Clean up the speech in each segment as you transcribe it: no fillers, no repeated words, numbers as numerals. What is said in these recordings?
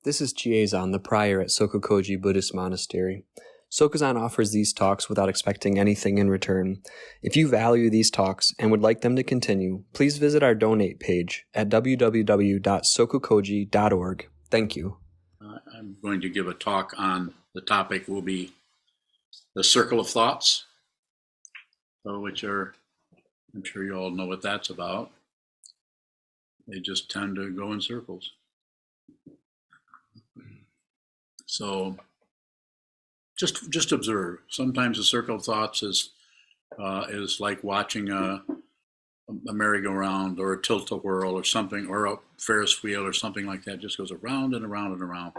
This is Chiezan, the prior at SokukoJi Buddhist Monastery. Sokuzan offers these talks without expecting anything in return. If you value these talks and would like them to continue, please visit our donate page at www.sokukoji.org. Thank you. I'm going to give a talk on the topic will be the circle of thoughts, which are, I'm sure you all know what that's about. They just tend to go in circles. So just observe. Sometimes a circle of thoughts is like watching a merry-go-round or a tilt-a-whirl or something, or a Ferris wheel or something like that. It just goes around and around and around.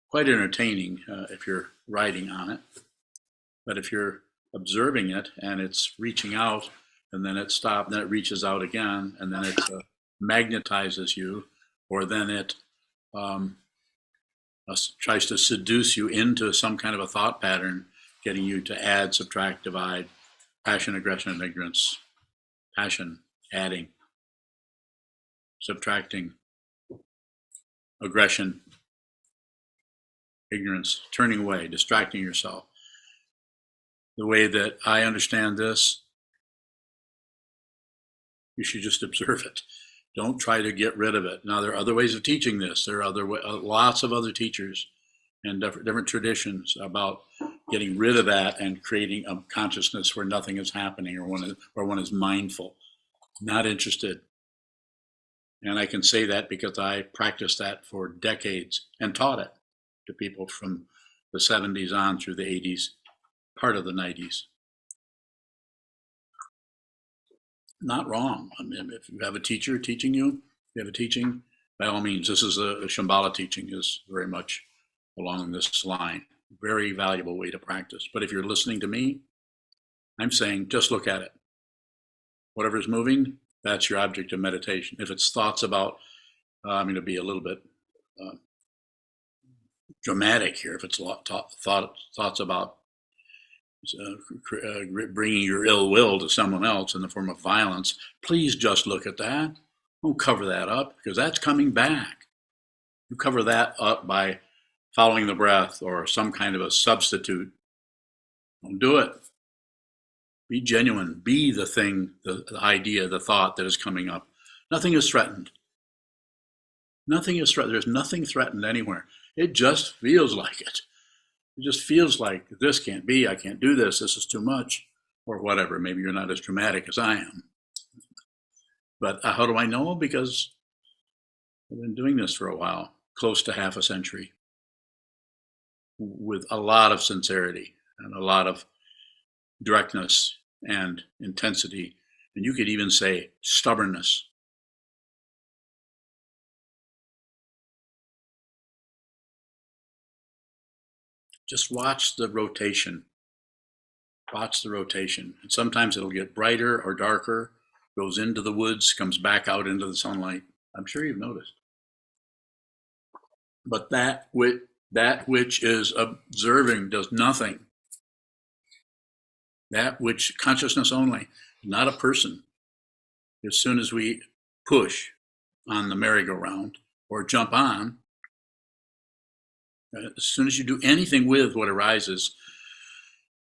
Quite entertaining if you're riding on it. But if you're observing it and it's reaching out and then it stops, then it reaches out again, and then it magnetizes you, or then it tries to seduce you into some kind of a thought pattern, getting you to add, subtract, divide, passion, aggression, and ignorance. Passion, adding, subtracting, aggression, ignorance, turning away, distracting yourself. The way that I understand this, you should just observe it. Don't try to get rid of it. Now, there are other ways of teaching this. There are lots of other teachers and different traditions about getting rid of that and creating a consciousness where nothing is happening, or one is mindful. Not interested. And I can say that because I practiced that for decades and taught it to people from the 70s on through the 80s, part of the 90s. Not wrong. I mean, if you have a teacher teaching you, you have a teaching, by all means. This is a Shambhala teaching is very much along this line. Very valuable way to practice. But if you're listening to me, I'm saying just look at it. Whatever's moving, that's your object of meditation. If it's thoughts about, I'm going to be a little bit dramatic here. If it's thoughts about bringing your ill will to someone else in the form of violence, please just look at that. Don't cover that up, because that's coming back. You cover that up by following the breath or some kind of a substitute. Don't do it. Be genuine. Be the thing, the idea, the thought that is coming up. Nothing is threatened. Nothing is threatened. There's nothing threatened anywhere. It just feels like it. It just feels like this can't be. I can't do this. This is too much, or whatever. Maybe you're not as dramatic as I am. But how do I know? Because I've been doing this for a while, close to half a century, with a lot of sincerity and a lot of directness and intensity, and you could even say stubbornness. Just watch the rotation. Watch the rotation. And sometimes it'll get brighter or darker, goes into the woods, comes back out into the sunlight. I'm sure you've noticed. But that which is observing does nothing. That which consciousness only, not a person. As soon as we push on the merry-go-round or jump on, as soon as you do anything with what arises,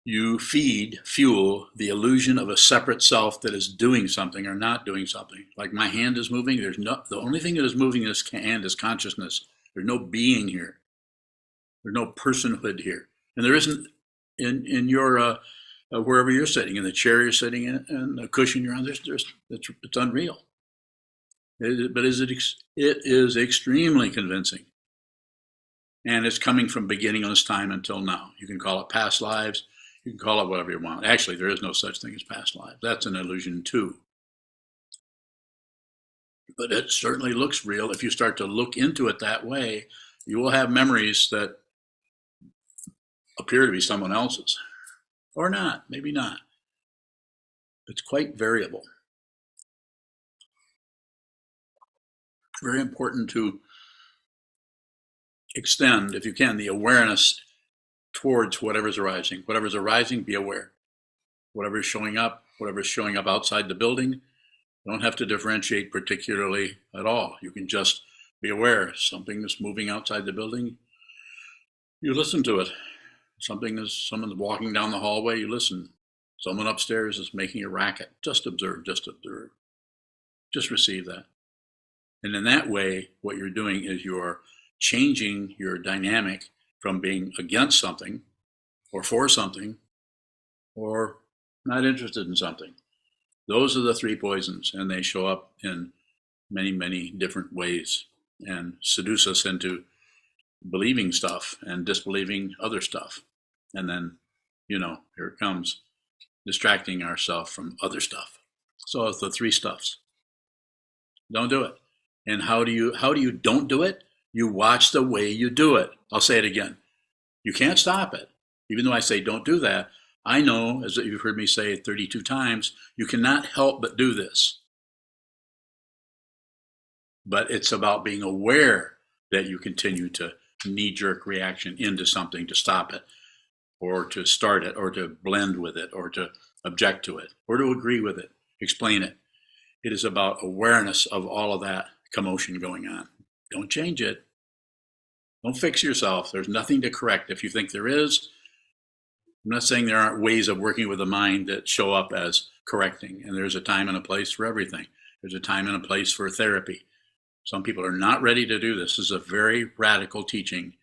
you fuel the illusion of a separate self that is doing something or not doing something. Like my hand is moving. The only thing that is moving this hand is consciousness. There's no being here. There's no personhood here, and there isn't in your wherever you're sitting, in the chair you're sitting in, and the cushion you're on. It's unreal. But it is extremely convincing. And it's coming from beginningless time until now. You can call it past lives. You can call it whatever you want. Actually, there is no such thing as past lives. That's an illusion too. But it certainly looks real. If you start to look into it that way, you will have memories that appear to be someone else's. Or not, maybe not. It's quite variable. Very important to extend, if you can, the awareness towards whatever's arising. Whatever's arising, be aware. Whatever's showing up outside the building, you don't have to differentiate particularly at all. You can just Be aware. Something that's moving outside the building, you listen to it. Someone's walking down the hallway, you listen. Someone upstairs is making a racket. Just observe, just observe. Just receive that. And in that way, what you're doing is you're changing your dynamic from being against something or for something or not interested in something. Those are the three poisons, and they show up in many, many different ways and seduce us into believing stuff and disbelieving other stuff. And then, here it comes, distracting ourselves from other stuff. So it's the three stuffs. Don't do it. And how do you don't do it? You watch the way you do it. I'll say it again. You can't stop it. Even though I say don't do that, I know, as you've heard me say 32 times, you cannot help but do this. But it's about being aware that you continue to knee-jerk reaction into something to stop it, or to start it, or to blend with it, or to object to it, or to agree with it, explain it. It is about awareness of all of that commotion going on. Don't change it. Don't fix yourself. There's nothing to correct. If you think there is, I'm not saying there aren't ways of working with the mind that show up as correcting, and there's a time and a place for everything. There's a time and a place for therapy. Some people are not ready to do this. This is a very radical teaching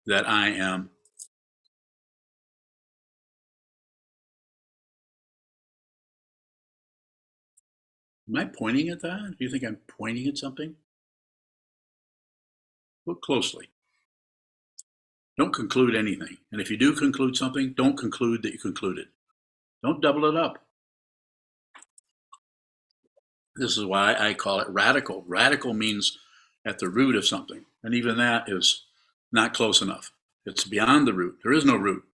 that I am I pointing at that? Do you think I'm pointing at something? Look closely. Don't conclude anything. And if you do conclude something, don't conclude that you concluded. Don't double it up. This is why I call it radical. Radical means at the root of something. And even that is not close enough. It's beyond the root. There is no root.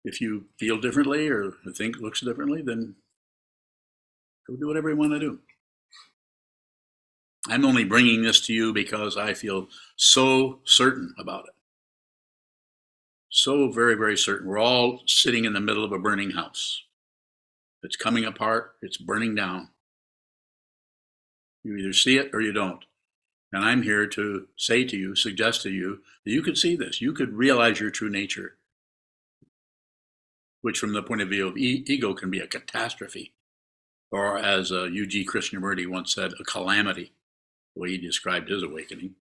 If you feel differently or think looks differently, then go do whatever you want to do. I'm only bringing this to you because I feel so certain about it. So very, very certain. We're all sitting in the middle of a burning house. It's coming apart. It's burning down. You either see it or you don't. And I'm here to say to you, suggest to you, that you could see this. You could realize your true nature, which from the point of view of ego can be a catastrophe. Or as U.G. Krishnamurti once said, a calamity. The way he described his awakening.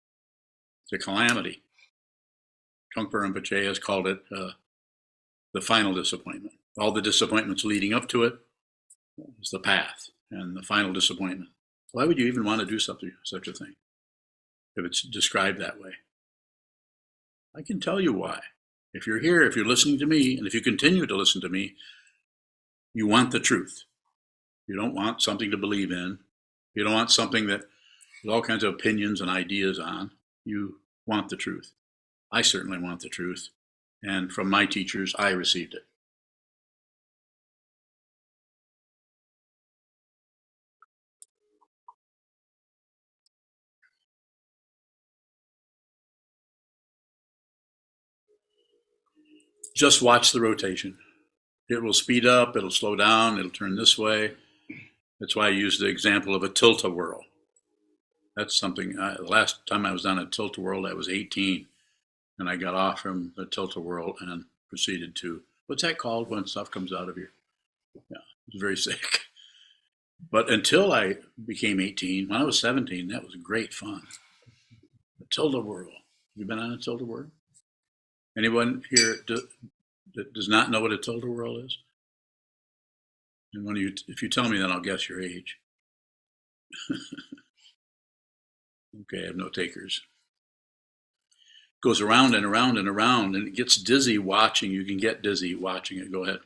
It's a calamity. Trungpa Rinpoche has called it the final disappointment. All the disappointments leading up to it is the path and the final disappointment. Why would you even want to do such a thing if it's described that way? I can tell you why. If you're here, if you're listening to me, and if you continue to listen to me, you want the truth. You don't want something to believe in. You don't want something that there's all kinds of opinions and ideas on. You want the truth. I certainly want the truth. And from my teachers, I received it. Just watch the rotation. It will speed up, it'll slow down, it'll turn this way. That's why I used the example of a tilt-a-whirl. That's something, the last time I was on a tilt-a-whirl, I was 18. And I got off from the tilt-a-whirl and proceeded to, what's that called when stuff comes out of you? Yeah, I was very sick. But until I became 18, when I was 17, that was great fun. A tilt-a-whirl. You been on a tilt-a-whirl? Anyone here that does not know what a tilt-a-whirl is? And if you tell me, then I'll guess your age. Okay, I have no takers. Goes around and around and around, and it gets dizzy watching. You can get dizzy watching it. Go ahead.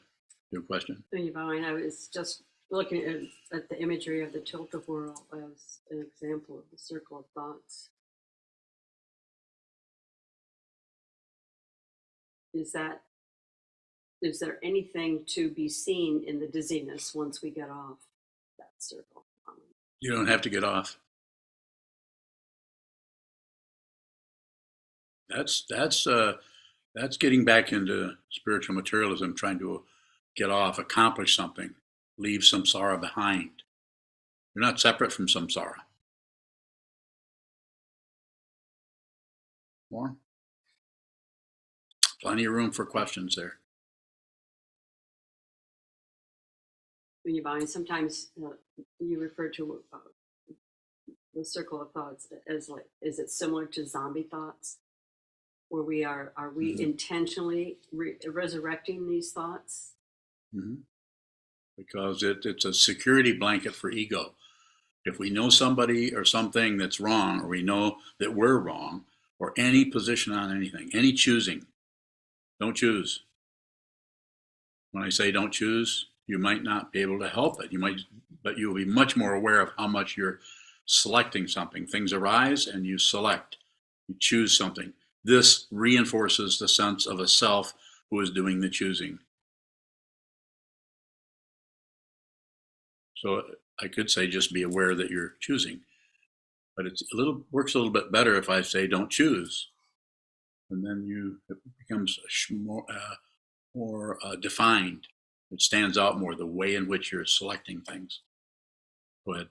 Your question? I was just looking at the imagery of the tilt-a-whirl as an example of the circle of thoughts. Is there anything to be seen in the dizziness once we get off that circle? You don't have to get off. That's getting back into spiritual materialism, trying to get off, accomplish something, leave samsara behind. You're not separate from samsara. More? Plenty of room for questions there. When you're buying, sometimes you refer to the circle of thoughts as like, is it similar to zombie thoughts? Where we are we intentionally resurrecting these thoughts? Mm-hmm. Because it's a security blanket for ego. If we know somebody or something that's wrong, or we know that we're wrong, or any position on anything, any choosing, don't choose. When I say don't choose, you might not be able to help it. But you'll be much more aware of how much you're selecting something. Things arise and you select, you choose something. This reinforces the sense of a self who is doing the choosing. So I could say just be aware that you're choosing, but it works a little bit better if I say don't choose, and then it becomes more defined. It stands out more, the way in which you're selecting things. Go ahead.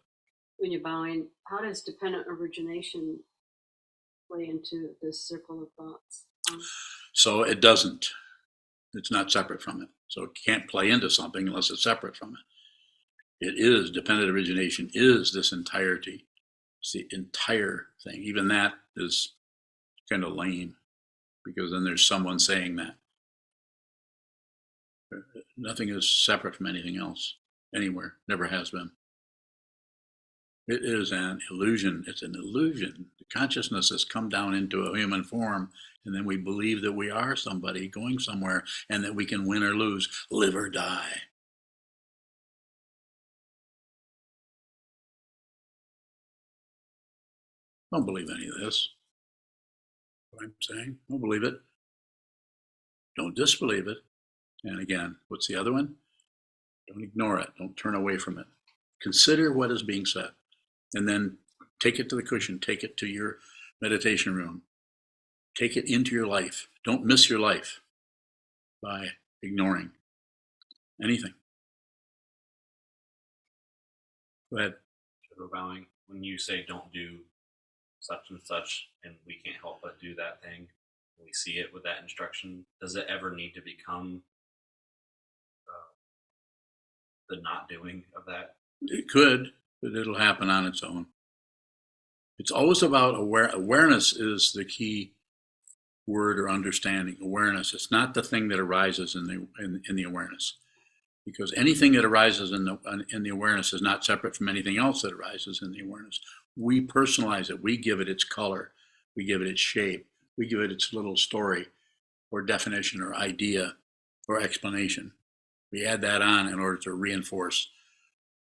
When you're bowing, how does dependent origination play into this circle of thoughts? So it doesn't. It's not separate from it. So it can't play into something unless it's separate from it. It is, dependent origination is this entirety. It's the entire thing. Even that is kind of lame, because then there's someone saying that. Nothing is separate from anything else, anywhere, never has been. It is an illusion. It's an illusion. The consciousness has come down into a human form, and then we believe that we are somebody going somewhere, and that we can win or lose, live or die. Don't believe any of this. What I'm saying, don't believe it. Don't disbelieve it. And again, what's the other one? Don't ignore it. Don't turn away from it. Consider what is being said, and then take it to the cushion. Take it to your meditation room. Take it into your life. Don't miss your life by ignoring anything. Go ahead. Shadow bowing. When you say don't do such and such, and we can't help but do that thing, we see it with that instruction, does it ever need to become the not doing of that? It could, but it'll happen on its own. It's always about awareness is the key word, or understanding. Awareness. It's not the thing that arises in the awareness, because anything that arises in the awareness is not separate from anything else that arises in the awareness. We personalize it. We give it its color. We give it its shape. We give it its little story or definition or idea or explanation. We add that on in order to reinforce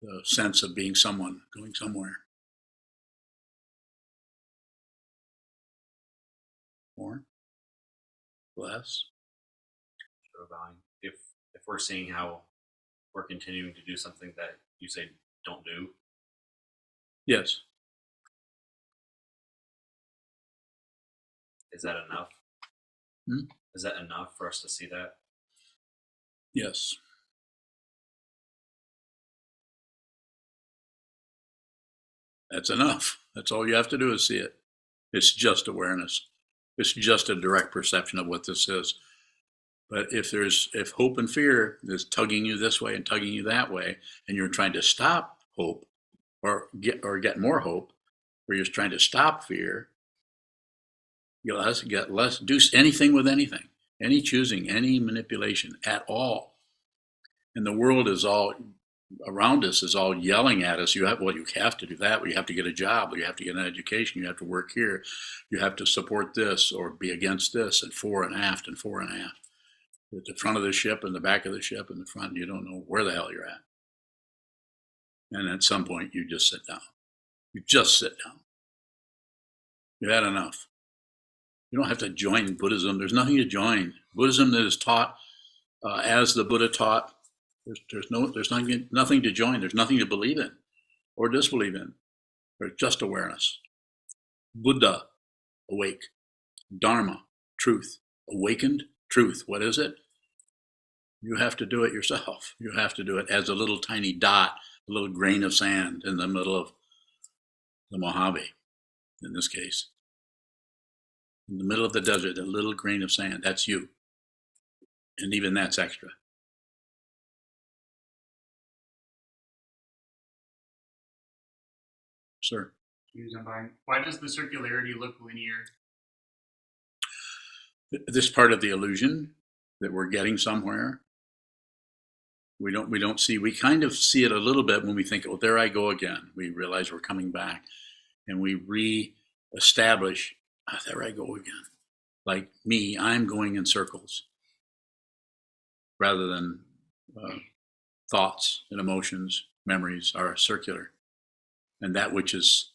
the sense of being someone, going somewhere. More? Less? Shadow bowing. If we're seeing how we're continuing to do something that you say don't do, Yes. is that enough? Is that enough for us to see that? Yes. That's enough. That's all you have to do is see it. It's just awareness. It's just a direct perception of what this is. But if hope and fear is tugging you this way and tugging you that way, and you're trying to stop hope or get more hope, or you're trying to stop fear, get less, do anything with anything, any choosing, any manipulation at all. And the world is all around us is all yelling at us. You have to do that. You have to get a job. You have to get an education. You have to work here. You have to support this or be against this, and fore and aft and fore and aft. At the front of the ship and the back of the ship and the front, you don't know where the hell you're at. And at some point, you just sit down. You just sit down. You've had enough. You don't have to join Buddhism. There's nothing to join. Buddhism that is taught as the Buddha taught. There's nothing to join. There's nothing to believe in or disbelieve in. There's just awareness. Buddha, awake. Dharma, truth. Awakened, truth. What is it? You have to do it yourself. You have to do it as a little tiny dot a little grain of sand in the middle of the Mojave, in this case. In the middle of the desert, a little grain of sand, that's you. And even that's extra. Sir. Why does the circularity look linear? This part of the illusion that we're getting somewhere. We don't see, we kind of see it a little bit when we think, oh, there I go again. We realize we're coming back and we re-establish, there I go again. Like me, I'm going in circles rather than thoughts and emotions, memories are circular. And that which is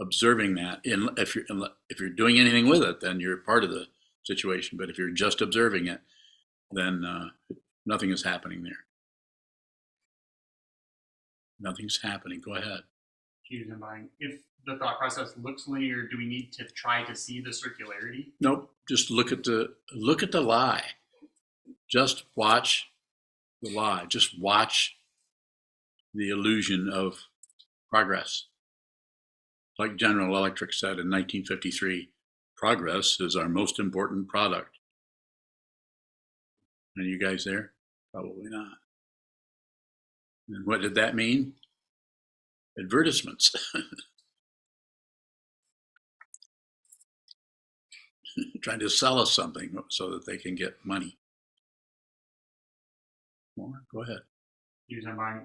observing that, if you're doing anything with it, then you're part of the situation. But if you're just observing it, then nothing is happening there. Nothing's happening. Go ahead. If the thought process looks linear, do we need to try to see the circularity? Nope. Just look at the lie. Just watch the lie. Just watch the illusion of progress. Like General Electric said in 1953, progress is our most important product. Are you guys there? Probably not. And what did that mean? Advertisements. Trying to sell us something so that they can get money. More? Go ahead.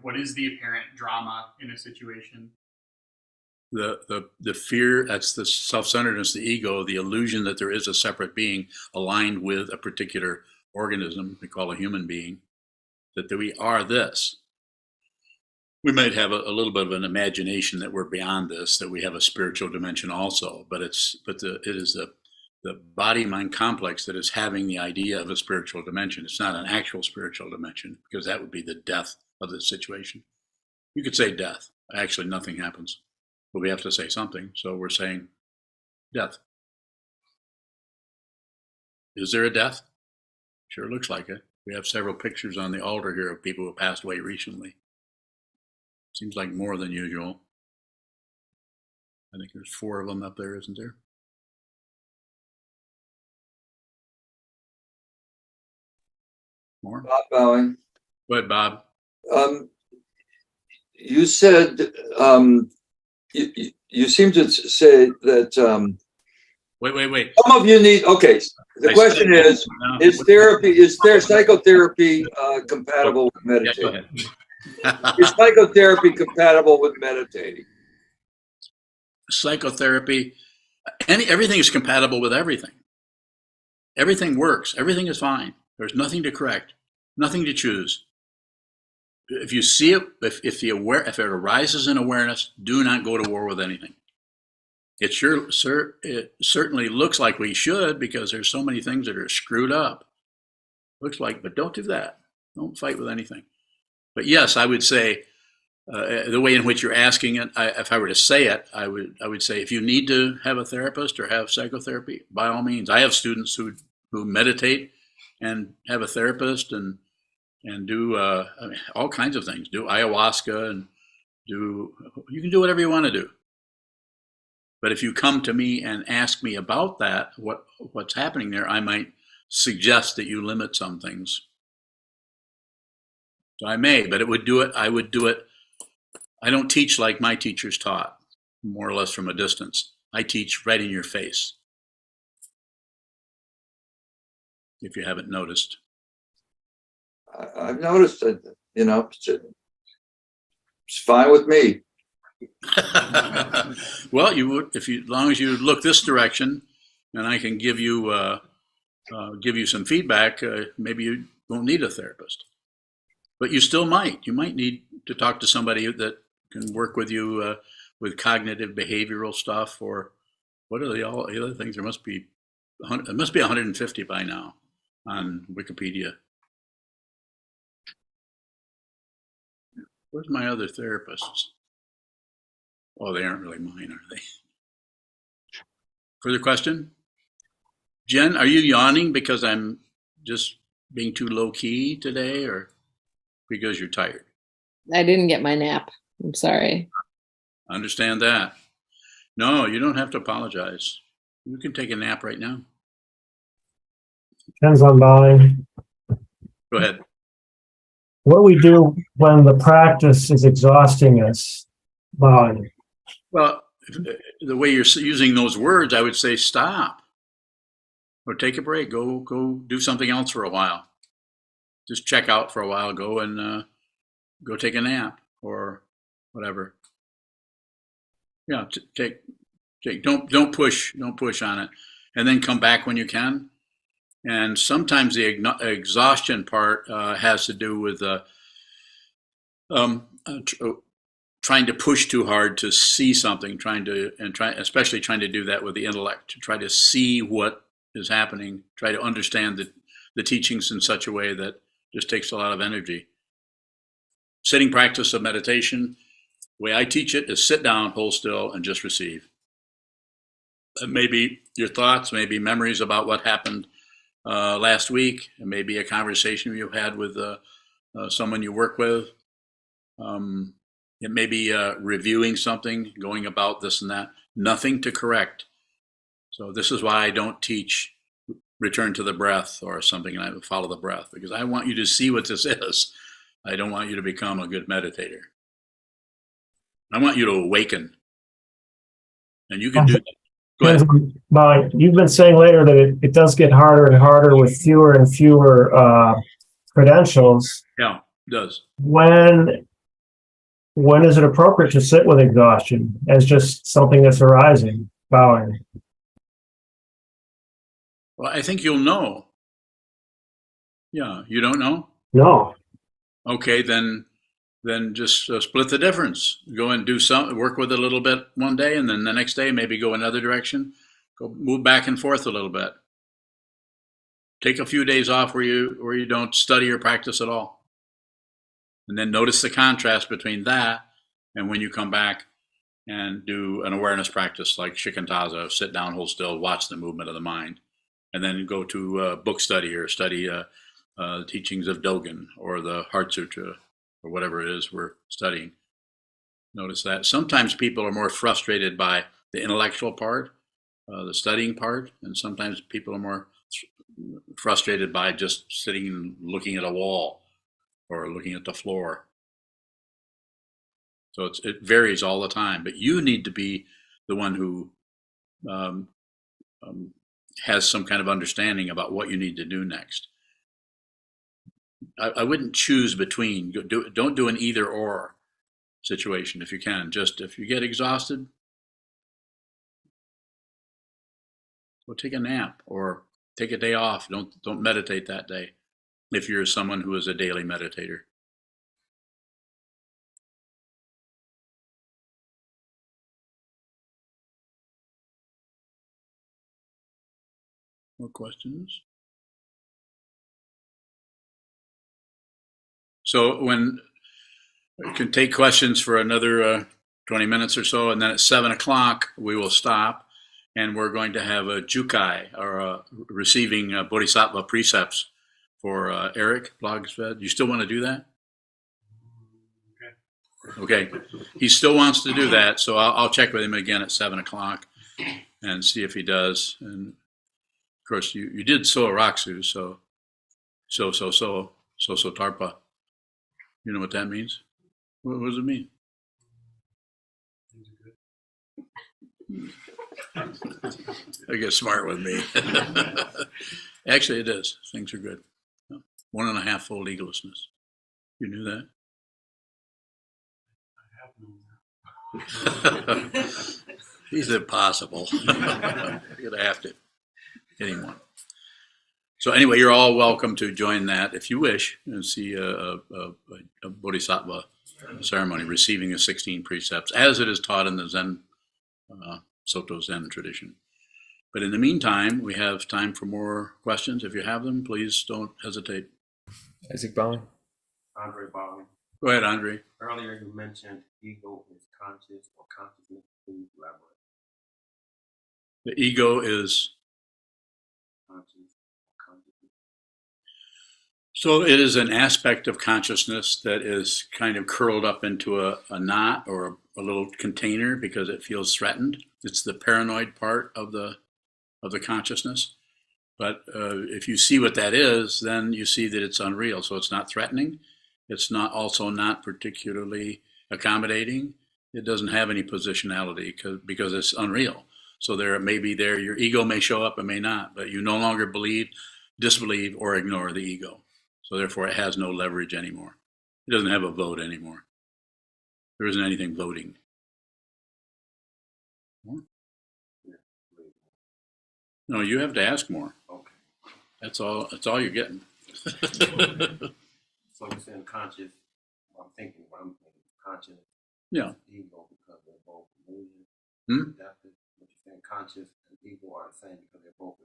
What is the apparent drama in a situation? The fear, that's the self-centeredness, the ego, the illusion that there is a separate being aligned with a particular organism we call a human being, that we are this. We might have a little bit of an imagination that we're beyond this, that we have a spiritual dimension also, but it is the body-mind complex that is having the idea of a spiritual dimension. It's not an actual spiritual dimension, because that would be the death of the situation. You could say death. Actually, nothing happens. But we have to say something, so we're saying death. Is there a death? Sure looks like it. We have several pictures on the altar here of people who passed away recently. Seems like more than usual. I think there's 4 of them up there, isn't there? More? Bob Bowing. Go ahead, Bob. You said you seem to say that Wait. some of you need. Okay, the question is there psychotherapy compatible with Yeah, meditating? go ahead. Is psychotherapy compatible with meditating? Psychotherapy, everything is compatible with everything. Everything works. Everything is fine. There's nothing to correct, nothing to choose. If you see it, if it arises in awareness, do not go to war with anything. It certainly looks like we should, because there's so many things that are screwed up. Looks like, but don't do that. Don't fight with anything. But yes, I would say the way in which you're asking it, if I were to say it, I would say if you need to have a therapist or have psychotherapy, by all means. I have students who meditate and have a therapist and do all kinds of things. Do ayahuasca and you can do whatever you want to do. But if you come to me and ask me about that, what's happening there, I might suggest that you limit some things. So I may, but I would do it. I don't teach like my teachers taught, more or less from a distance. I teach right in your face, if you haven't noticed. I've noticed that, it's fine with me. Well, you would, as long as you look this direction, and I can give you some feedback. Maybe you won't need a therapist, but you still might. You might need to talk to somebody that can work with you with cognitive behavioral stuff, or what are the other things? There must be 150 by now on Wikipedia. Where's my other therapists? Oh, they aren't really mine, are they? Further question? Jen, are you yawning because I'm just being too low key today, or because you're tired? I didn't get my nap. I'm sorry. Understand that. No, you don't have to apologize. You can take a nap right now. Depends on bowing. Go ahead. What do we do when the practice is exhausting us? Bowing. Well, the way you're using those words, I would say stop or take a break. Go do something else for a while. Just check out for a while. Go and go take a nap or whatever. Yeah, take. Don't push on it, and then come back when you can. And sometimes the exhaustion part has to do with trying to push too hard to see something, especially trying to do that with the intellect, to try to see what is happening, try to understand the teachings in such a way that just takes a lot of energy. Sitting practice of meditation, the way I teach it is sit down, hold still, and just receive. Maybe your thoughts, maybe memories about what happened last week, and maybe a conversation you had with someone you work with. It may be reviewing something, going about this and that. Nothing to correct. So this is why I don't teach return to the breath or something, and I follow the breath, because I want you to see what this is. I don't want you to become a good meditator. I want you to awaken. And you can do that. Go ahead. You've been saying later that it does get harder and harder with fewer and fewer credentials. Yeah, it does. When is it appropriate to sit with exhaustion as just something that's arising, bowing? Well, I think you'll know. Yeah, you don't know? No. Okay, then just split the difference. Go and do work with it a little bit one day, and then the next day maybe go another direction. Go move back and forth a little bit. Take a few days off where you don't study or practice at all. And then notice the contrast between that and when you come back and do an awareness practice like shikantaza, sit down, hold still, watch the movement of the mind. And then go to book study or study teachings of Dogen or the Heart Sutra or whatever it is we're studying. Notice that. Sometimes people are more frustrated by the intellectual part, the studying part, and sometimes people are more frustrated by just sitting and looking at a wall or looking at the floor. So it varies all the time, but you need to be the one who has some kind of understanding about what you need to do next. I wouldn't choose between. Don't do an either or situation if you can. Just if you get exhausted, go take a nap or take a day off. Don't meditate that day if you're someone who is a daily meditator. More questions? So when we can take questions for another 20 minutes or so, and then at 7 o'clock we will stop, and we're going to have a jukai, or receiving bodhisattva precepts for Eric Blogsfed. You still want to do that? Okay. He still wants to do that, so I'll check with him again at 7 o'clock and see if he does. And of course, you did so Raksu, so tarpa. You know what that means? What does it mean? I get smart with me. Actually, it is. Things are good. 1.5-fold egolessness. You knew that? He's impossible. You're gonna have to get him one. So anyway, you're all welcome to join that if you wish and see a bodhisattva ceremony, receiving the 16 precepts as it is taught in the Zen, Soto Zen tradition. But in the meantime, we have time for more questions. If you have them, please don't hesitate. Isaac bowing. Andre Bowling. Go ahead, Andre. Earlier you mentioned ego is conscious or consciousness. Please elaborate. The ego is Conscious or consciousness. So it is an aspect of consciousness that is kind of curled up into a knot or a little container because it feels threatened. It's the paranoid part of the consciousness. But if you see what that is, then you see that it's unreal. So it's not threatening. It's not also not particularly accommodating. It doesn't have any positionality because it's unreal. So there may be there, your ego may show up, it may not, but you no longer believe, disbelieve, or ignore the ego. So therefore it has no leverage anymore. It doesn't have a vote anymore. There isn't anything voting. No, you have to ask more. Okay. That's all you're getting. So you're saying conscious, I'm thinking conscious. Yeah. Ego because they're both illusion. Hmm? That's what you're saying, conscious and ego are the same because they're both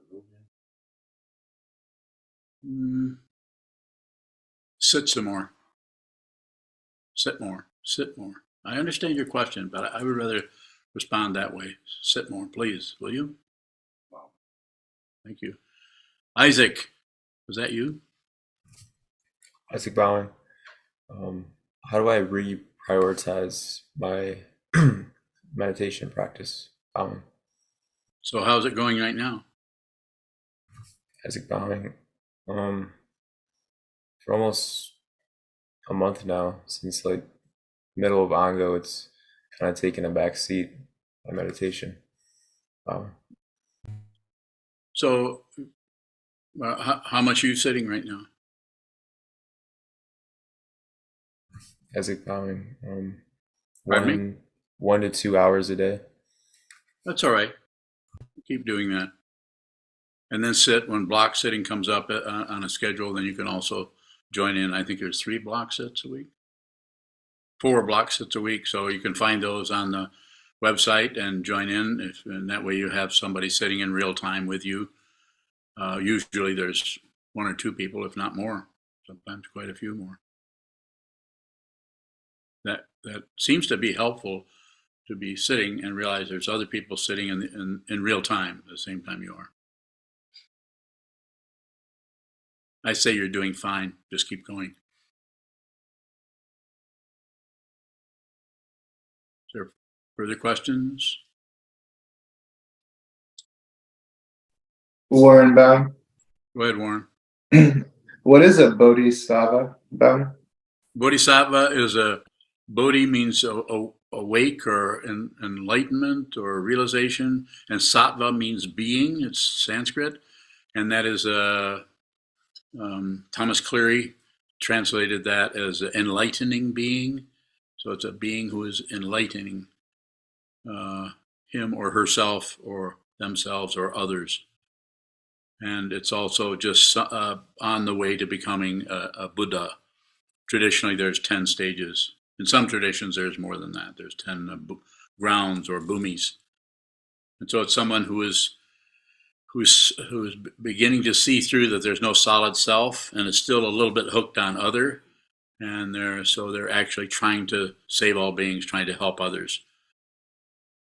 illusion. Sit some more. Sit more. Sit more. I understand your question, but I would rather respond that way. Sit more, please. Will you? Wow. Thank you. Isaac, was that you? Isaac Bowing. How do I reprioritize my meditation practice? So how's it going right now? Isaac Bowing. For almost a month now, since like middle of Ongo, it's kind of taken a back seat, my meditation. So how much are you sitting right now? Isaac Bowing. Pardon me? 1 to 2 hours a day. That's all right. Keep doing that. And then sit when block sitting comes up on a schedule, then you can also join in. I think there's 3 block sits a week, 4 block sits a week. So you can find those on the website and join in. And that way you have somebody sitting in real time with you. Usually there's 1 or 2 people, if not more, sometimes quite a few more. That seems to be helpful, to be sitting and realize there's other people sitting in real time at the same time you are. I say you're doing fine. Just keep going. Is there further questions? Warren Baum. Go ahead, Warren. What is a bodhisattva, Baum? Bodhisattva is Bodhi means awake or enlightenment or realization, and sattva means being. It's Sanskrit, and that is Thomas Cleary translated that as enlightening being. So it's a being who is enlightening him or herself or themselves or others. And it's also just on the way to becoming a Buddha. Traditionally, there's 10 stages. In some traditions, there's more than that. There's 10 grounds or bhumis. And so it's someone who's beginning to see through that there's no solid self and is still a little bit hooked on other. And they're actually trying to save all beings, trying to help others.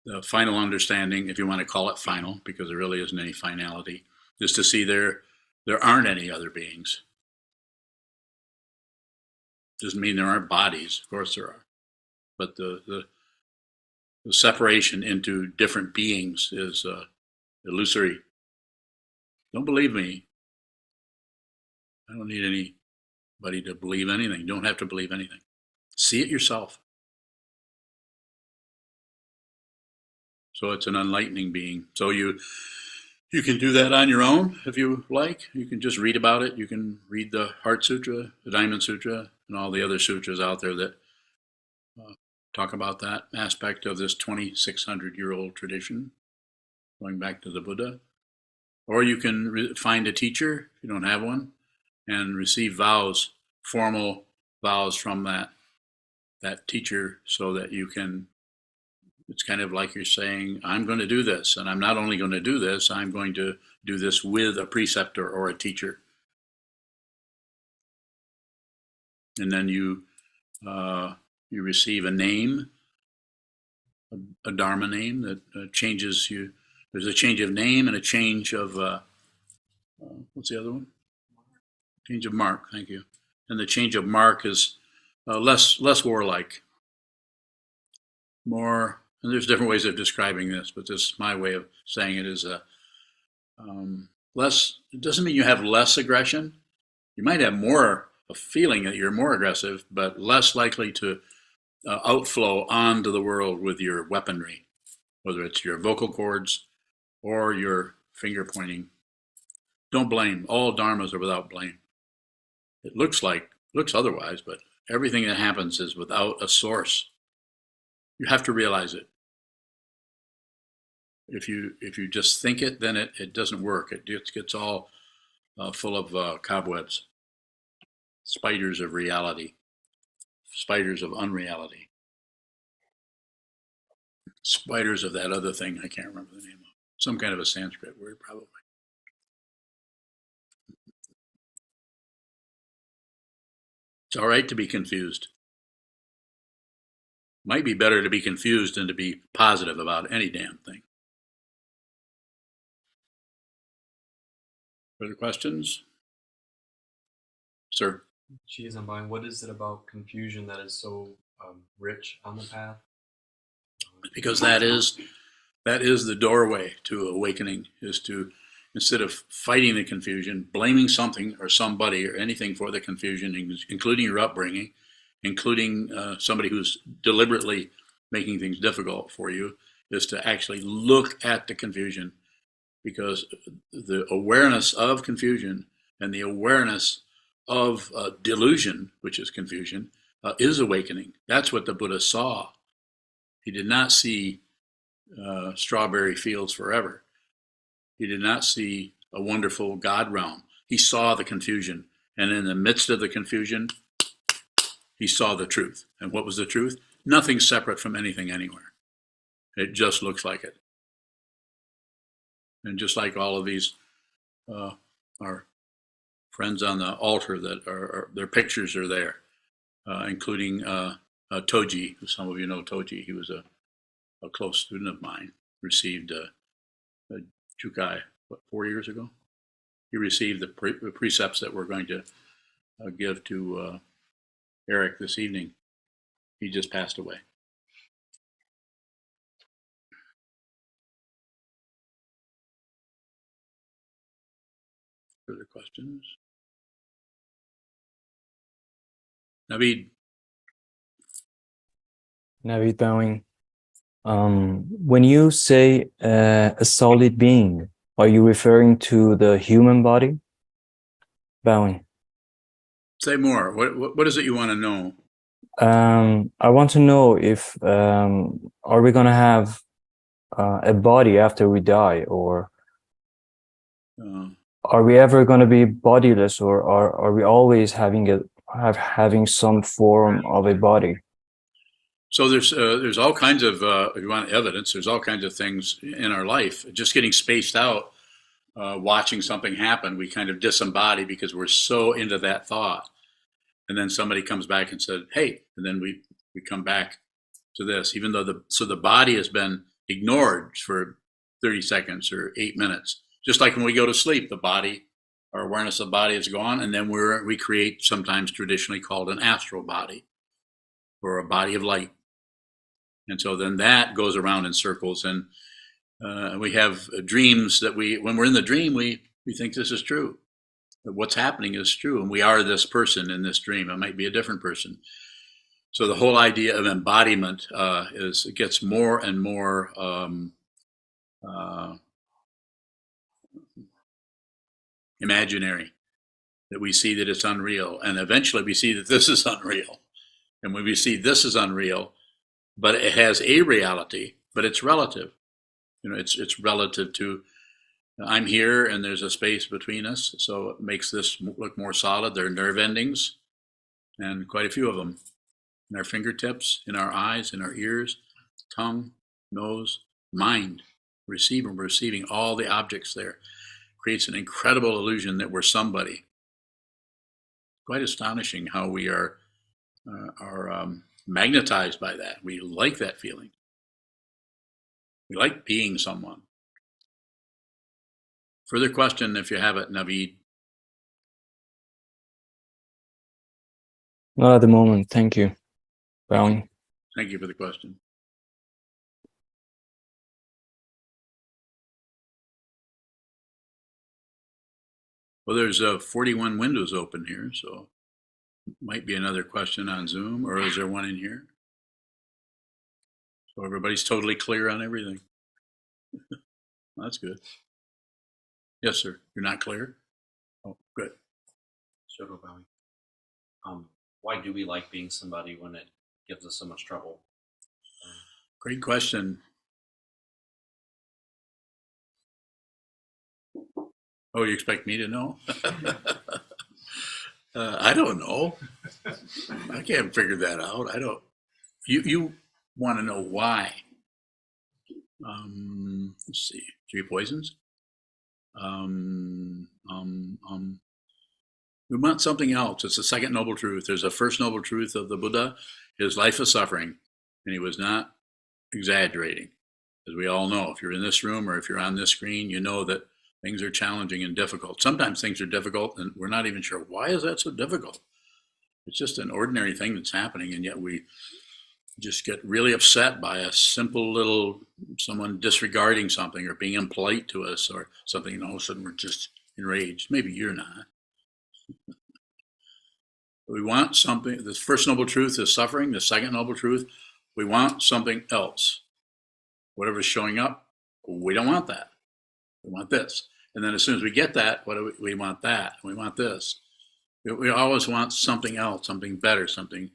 The final understanding, if you want to call it final, because there really isn't any finality, is to see there aren't any other beings. Doesn't mean there aren't bodies, of course there are. But the separation into different beings is illusory. Don't believe me. I don't need anybody to believe anything. You don't have to believe anything. See it yourself. So it's an enlightening being. So you can do that on your own if you like. You can just read about it. You can read the Heart Sutra, the Diamond Sutra, and all the other sutras out there that talk about that aspect of this 2,600-year-old tradition, going back to the Buddha. Or you can find a teacher, if you don't have one, and receive vows, formal vows from that teacher, so that you can, it's kind of like you're saying, I'm going to do this, and I'm not only going to do this, I'm going to do this with a preceptor or a teacher. And then you receive a name, a Dharma name that changes you. There's a change of name and a change of, what's the other one? Change of mark, thank you. And the change of mark is less warlike. More, and there's different ways of describing this, but this is my way of saying it is less. It doesn't mean you have less aggression. You might have more a feeling that you're more aggressive, but less likely to outflow onto the world with your weaponry, whether it's your vocal cords or your finger pointing. Don't blame. All dharmas are without blame. It looks otherwise, but everything that happens is without a source. You have to realize it. If you just think it, then it doesn't work. It just gets all full of cobwebs, spiders of reality, spiders of unreality, spiders of that other thing I can't remember the name of. Some kind of a Sanskrit word, probably. It's all right to be confused. Might be better to be confused than to be positive about any damn thing. Further questions? Sir? Geez, I'm buying. What is it about confusion that is so rich on the path? Because that is the doorway to awakening, is to, instead of fighting the confusion, blaming something or somebody or anything for the confusion, including your upbringing, including somebody who's deliberately making things difficult for you, is to actually look at the confusion, because the awareness of confusion and the awareness of delusion, which is confusion, is awakening. That's what the Buddha saw. He did not see strawberry fields forever. He did not see a wonderful God realm. He saw the confusion, and in the midst of the confusion, he saw the truth. And what was the truth? Nothing separate from anything anywhere. It just looks like it. And just like all of these, our friends on the altar, that are their pictures are there, including Toji, who some of you know Toji. He was a close student of mine, received a Jukai, 4 years ago? He received the precepts that we're going to give to Eric this evening. He just passed away. Further questions? Naveed. Naveed bowing. When you say a solid being, are you referring to the human body? Bowing. Say more. What is it you want to know? I want to know if are we gonna have a body after we die, or are we ever gonna be bodiless, or are we always having some form of a body? So there's all kinds of if you want evidence, there's all kinds of things in our life. Just getting spaced out, watching something happen, we kind of disembody because we're so into that thought. And then somebody comes back and said, "Hey," and then we come back to this, even though the body has been ignored for 30 seconds or 8 minutes. Just like when we go to sleep, our awareness of the body is gone, and then we create sometimes traditionally called an astral body, or a body of light. And so then that goes around in circles, and we have dreams that when we're in the dream, we think this is true. That what's happening is true, and we are this person in this dream. It might be a different person. So the whole idea of embodiment it gets more and more imaginary, that we see that it's unreal, and eventually we see that this is unreal. And when we see this is unreal, but it has a reality, but it's relative. It's relative to, I'm here and there's a space between us, so it makes this look more solid. There are nerve endings, and quite a few of them, in our fingertips, in our eyes, in our ears, tongue, nose, mind. Receiving all the objects there creates an incredible illusion that we're somebody. Quite astonishing how we are magnetized by that. We like that feeling. We like being someone. Further question, if you have it, Naveed. Not at the moment. Thank you. Bowing. Thank you for the question. Well, there's 41 windows open here, so might be another question on Zoom, or is there one in here? So everybody's totally clear on everything. That's good. Yes, sir. You're not clear? Oh, good. Shoto bowing. Why do we like being somebody when it gives us so much trouble? Great question. Oh, you expect me to know? I don't know. I can't figure that out. I don't. You want to know why? Let's see. 3 poisons. We want something else. It's the second noble truth. There's a first noble truth of the Buddha. His life is suffering, and he was not exaggerating. As we all know, if you're in this room or if you're on this screen, you know that things are challenging and difficult. Sometimes things are difficult, and we're not even sure, why is that so difficult? It's just an ordinary thing that's happening, and yet we just get really upset by a simple little someone disregarding something or being impolite to us or something, and all of a sudden we're just enraged. Maybe you're not. We want something. The first noble truth is suffering. The second noble truth, we want something else. Whatever's showing up, we don't want that. We want this. And then as soon as we get that, what do we want that. We want this. We always want something else, something better, something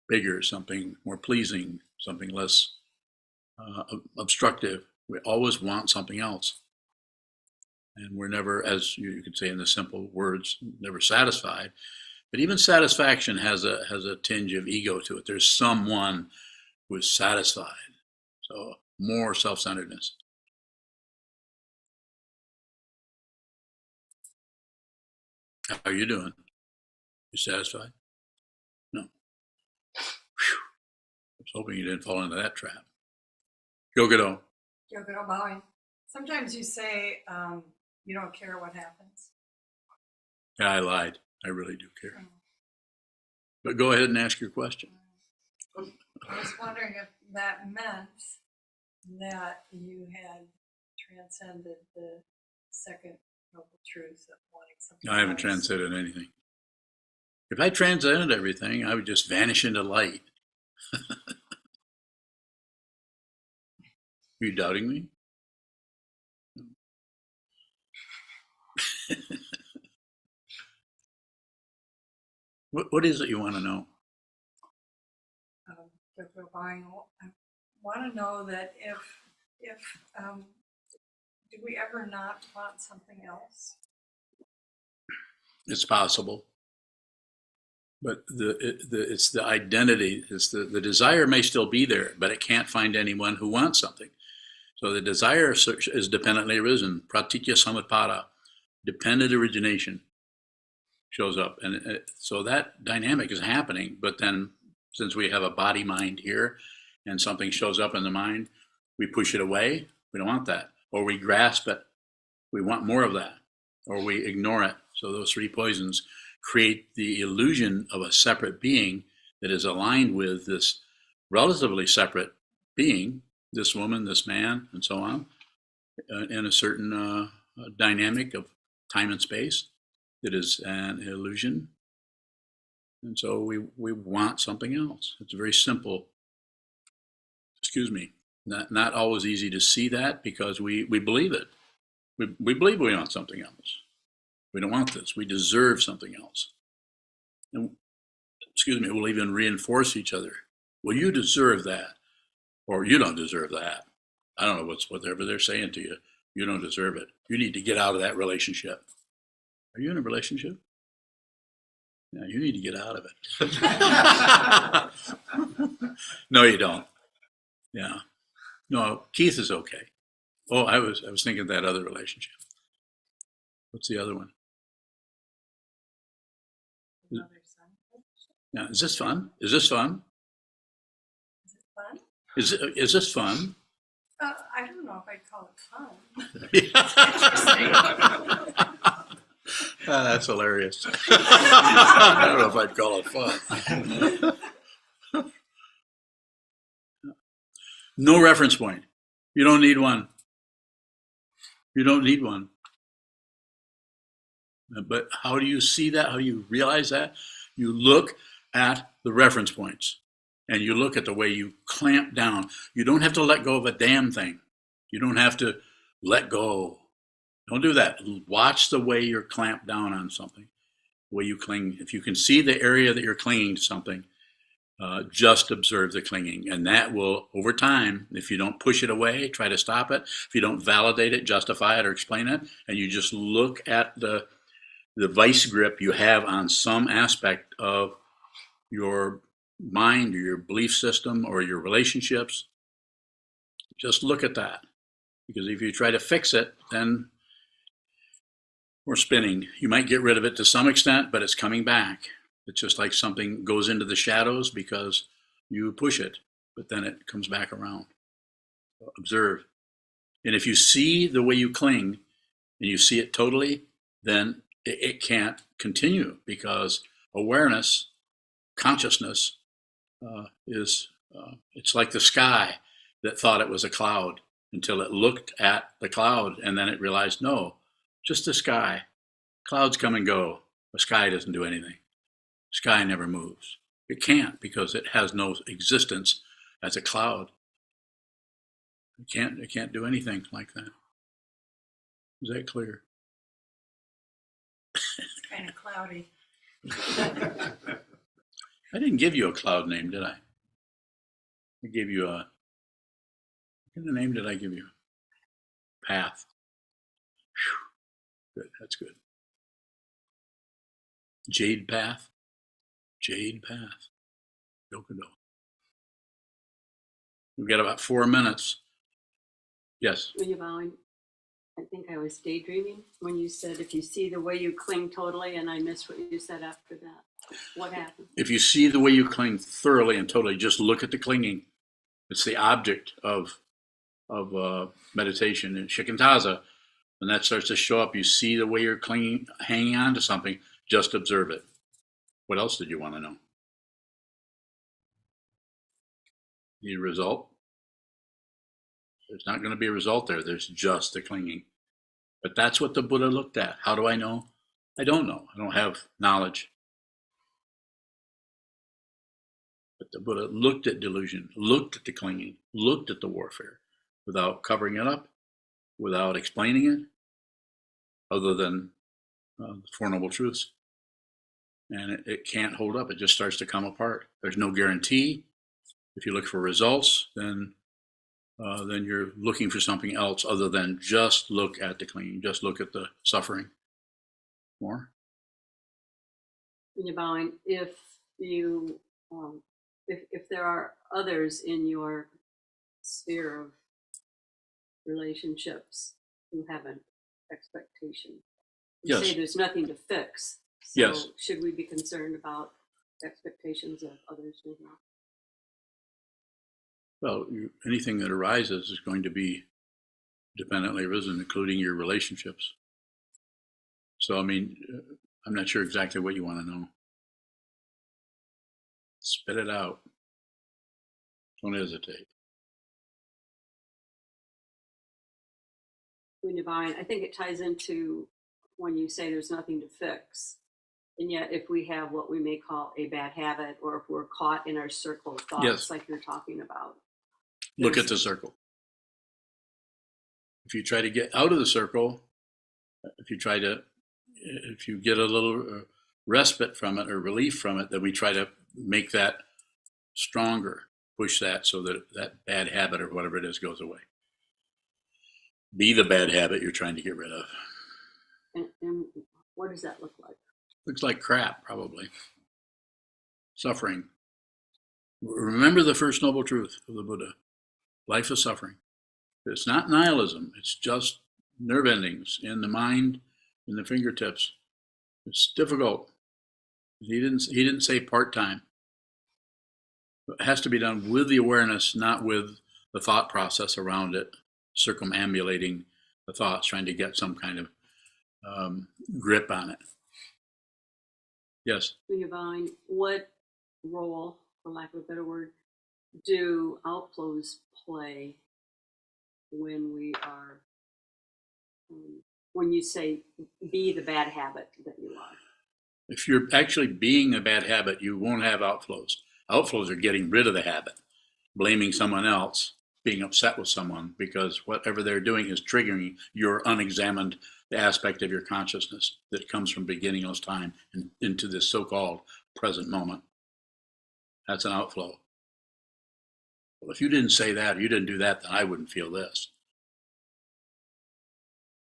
bigger, something more pleasing, something less obstructive. We always want something else. And we're never, as you could say in the simple words, never satisfied. But even satisfaction has a tinge of ego to it. There's someone who is satisfied. So more self-centeredness. How are you doing? You satisfied? No. Whew. I was hoping you didn't fall into that trap. Yogido. Yogido bowing. Sometimes you say you don't care what happens. Yeah, I lied. I really do care. But go ahead and ask your question. I was wondering if that meant that you had transcended the second noble truth of wanting something I haven't else. transcended anything. If I transcended everything, I would just vanish into light. Are you doubting me? What is it you want to know? I want to know that if do we ever not want something else? It's possible, but it's the identity. It's the desire may still be there, but it can't find anyone who wants something. So the desire is dependently arisen. Pratitya samutpada, dependent origination, shows up, and so that dynamic is happening. But then, since we have a body mind here, and something shows up in the mind, we push it away. We don't want that, or we grasp it. We want more of that, or we ignore it. So those 3 poisons create the illusion of a separate being that is aligned with this relatively separate being, this woman, this man, and so on, in a certain dynamic of time and space that is an illusion. And so we want something else. It's very simple. Excuse me. Not always easy to see that because we believe it. We believe we want something else. We don't want this. We deserve something else. And, excuse me, we'll even reinforce each other. Well, you deserve that. Or you don't deserve that. I don't know whatever they're saying to you. You don't deserve it. You need to get out of that relationship. Are you in a relationship? Yeah, you need to get out of it. No, you don't. Yeah. No, Keith is okay. Oh, I was thinking of that other relationship. What's the other one? Yeah, is this fun? Is this fun? Is it fun? Is this fun? I don't know if I'd call it fun. Yeah. It's interesting. That's hilarious. I don't know if I'd call it fun. No reference point. You don't need one. You don't need one. But how do you see that? How do you realize that? You look at the reference points and you look at the way you clamp down. You don't have to let go of a damn thing. You don't have to let go. Don't do that. Watch the way you're clamped down on something, the way you cling. If you can see the area that you're clinging to something, just observe the clinging. And that will, over time, if you don't push it away, try to stop it. If you don't validate it, justify it, or explain it, and you just look at the vice grip you have on some aspect of your mind or your belief system or your relationships, just look at that. Because if you try to fix it, then we're spinning. You might get rid of it to some extent, but it's coming back. It's just like something goes into the shadows because you push it, but then it comes back around. Observe. And if you see the way you cling and you see it totally, then it can't continue because awareness, consciousness it's like the sky that thought it was a cloud until it looked at the cloud and then it realized, no, just the sky. Clouds come and go. The sky doesn't do anything. The sky never moves. It can't because it has no existence as a cloud. It can't do anything like that. Is that clear? It's kind of cloudy. I didn't give you a cloud name, did I? I gave you what kind of name did I give you? Path. Whew. Good, that's good. Jade path. Jade path. Yokodo. We've got about 4 minutes. Yes. When you're bowing, I think I was daydreaming when you said if you see the way you cling totally, and I missed what you said after that. What happened? If you see the way you cling thoroughly and totally, just look at the clinging. It's the object of meditation. And shikantaza, when that starts to show up, you see the way you're clinging, hanging on to something, just observe it. What else did you want to know? The result? There's not going to be a result there. There's just the clinging. But that's what the Buddha looked at. How do I know? I don't know. I don't have knowledge. But the Buddha looked at delusion, looked at the clinging, looked at the warfare without covering it up, without explaining it, other than the Four Noble Truths. And it can't hold up. It just starts to come apart. There's no guarantee. If you look for results, then you're looking for something else other than just look at the clinging, just look at the suffering. More? When you're bowing, if you if there are others in your sphere of relationships who have an expectation, you Yes. say there's nothing to fix. So Yes. should we be concerned about expectations of others? Well, anything that arises is going to be dependently arisen, including your relationships. So, I mean, I'm not sure exactly what you want to know. Spit it out. Don't hesitate. When you're buying, I think it ties into when you say there's nothing to fix. And yet, if we have what we may call a bad habit, or if we're caught in our circle of thoughts, Yes. like you're talking about. Look at the circle. If you try to get out of the circle, if you get a little respite from it or relief from it, then we try to make that stronger, push that so that that bad habit or whatever it is goes away. Be the bad habit you're trying to get rid of. And what does that look like? Looks like crap, probably. Suffering. Remember the first noble truth of the Buddha. Life is suffering. It's not nihilism. It's just nerve endings in the mind, in the fingertips. It's difficult. He didn't say part-time. It has to be done with the awareness, not with the thought process around it, circumambulating the thoughts, trying to get some kind of grip on it. Yes. When you're bowing, what role, for lack of a better word, do outflows play when we are, when you say be the bad habit that you are? If you're actually being a bad habit, you won't have outflows. Outflows are getting rid of the habit, blaming someone else, being upset with someone because whatever they're doing is triggering your unexamined aspect of your consciousness that comes from beginningless time and into this so-called present moment. That's an outflow. Well, if you didn't say that, or you didn't do that, then I wouldn't feel this.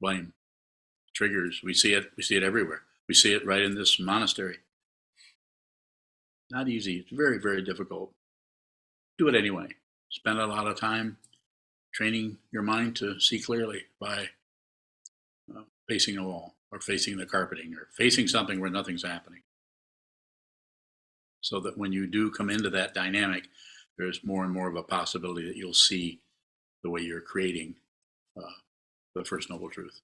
Blame. Triggers. We see it everywhere. We see it right in this monastery. Not easy. It's very, very difficult. Do it anyway. Spend a lot of time training your mind to see clearly by facing a wall or facing the carpeting or facing something where nothing's happening. So that when you do come into that dynamic, there's more and more of a possibility that you'll see the way you're creating the First Noble Truth.